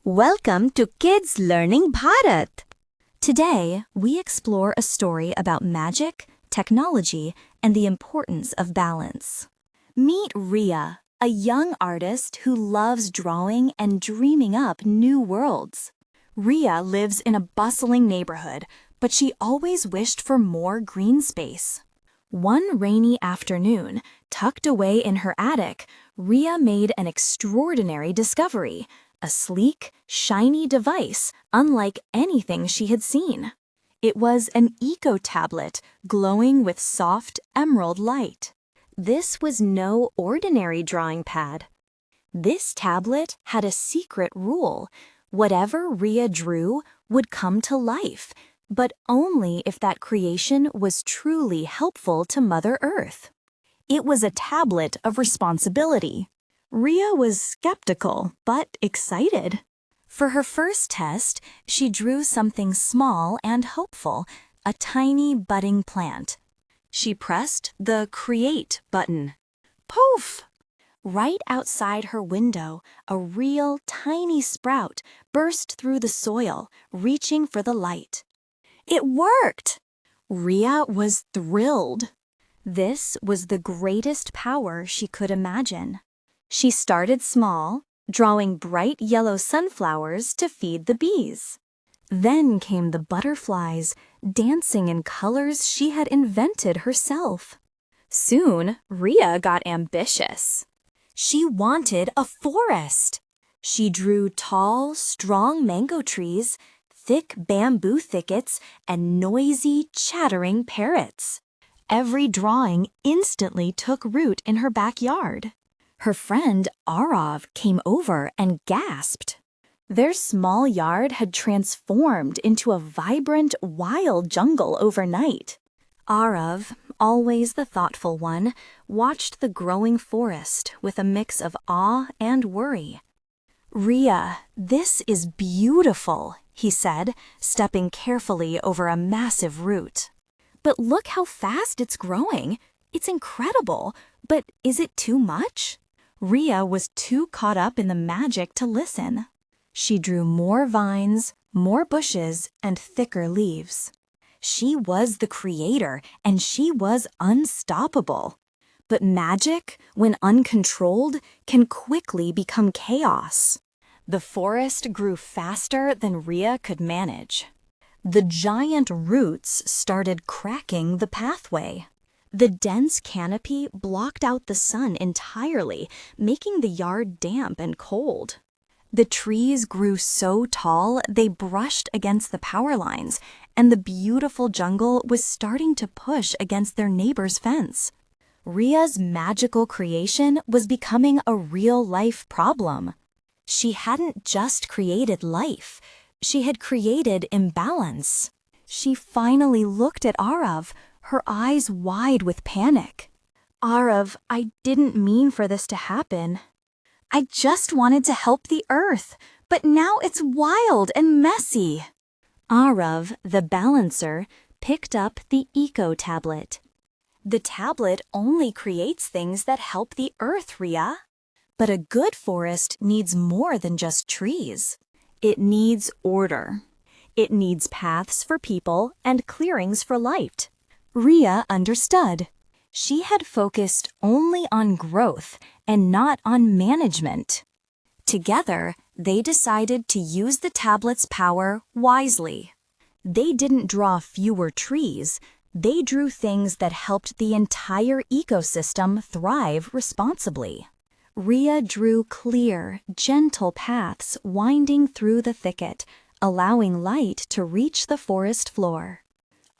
Welcome to Kids Learning Bharat. Today, we explore a story about magic, technology, and the importance of balance. Meet Ria, a young artist who loves drawing and dreaming up new worlds. Ria lives in a bustling neighborhood, but she always wished for more green space. One rainy afternoon, tucked away in her attic, Ria made an extraordinary discovery. A sleek, shiny device unlike anything she had seen. It was an eco-tablet glowing with soft emerald light. This was no ordinary drawing pad. This tablet had a secret rule. Whatever Ria drew would come to life, but only if that creation was truly helpful to Mother Earth. It was a tablet of responsibility. Ria was skeptical, but excited. For her first test, she drew something small and hopeful, a tiny budding plant. She pressed the Create button. Poof! Right outside her window, a real tiny sprout burst through the soil, reaching for the light. It worked! Ria was thrilled. This was the greatest power she could imagine. She started small, drawing bright yellow sunflowers to feed the bees. Then came the butterflies, dancing in colors she had invented herself. Soon, Ria got ambitious. She wanted a forest. She drew tall, strong mango trees, thick bamboo thickets, and noisy, chattering parrots. Every drawing instantly took root in her backyard. Her friend Arav came over and gasped. Their small yard had transformed into a vibrant, wild jungle overnight. Arav, always the thoughtful one, watched the growing forest with a mix of awe and worry. "Ria, this is beautiful," he said, stepping carefully over a massive root. "But look how fast it's growing. It's incredible, but is it too much?" Ria was too caught up in the magic to listen. She drew more vines, more bushes, and thicker leaves. She was the creator, and she was unstoppable. But magic, when uncontrolled, can quickly become chaos. The forest grew faster than Ria could manage. The giant roots started cracking the pathway. The dense canopy blocked out the sun entirely, making the yard damp and cold. The trees grew so tall they brushed against the power lines, and the beautiful jungle was starting to push against their neighbor's fence. Ria's magical creation was becoming a real-life problem. She hadn't just created life, she had created imbalance. She finally looked at Arav, her eyes wide with panic. "Arav, I didn't mean for this to happen. I just wanted to help the earth, but now it's wild and messy." Arav, the balancer, picked up the eco-tablet. "The tablet only creates things that help the earth, Ria. But a good forest needs more than just trees. It needs order. It needs paths for people and clearings for light." Ria understood. She had focused only on growth and not on management. Together, they decided to use the tablet's power wisely. They didn't draw fewer trees, they drew things that helped the entire ecosystem thrive responsibly. Ria drew clear, gentle paths winding through the thicket, allowing light to reach the forest floor.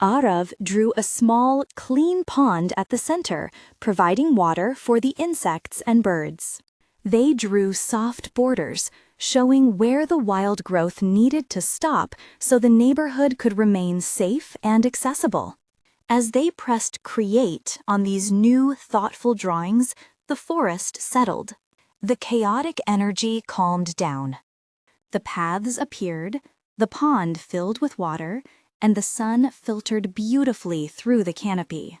Arav drew a small, clean pond at the center, providing water for the insects and birds. They drew soft borders, showing where the wild growth needed to stop so the neighborhood could remain safe and accessible. As they pressed Create on these new, thoughtful drawings, the forest settled. The chaotic energy calmed down. The paths appeared, the pond filled with water, and the sun filtered beautifully through the canopy.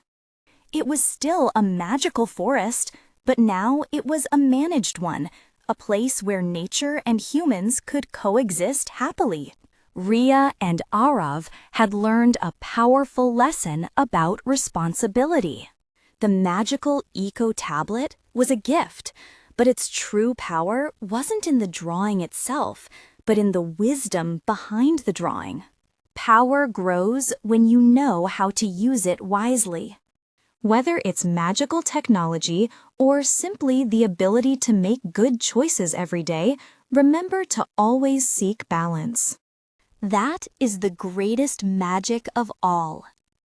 It was still a magical forest, but now it was a managed one, a place where nature and humans could coexist happily. Ria and Arav had learned a powerful lesson about responsibility. The magical eco-tablet was a gift, but its true power wasn't in the drawing itself, but in the wisdom behind the drawing. Power grows when you know how to use it wisely. Whether it's magical technology or simply the ability to make good choices every day, remember to always seek balance. That is the greatest magic of all.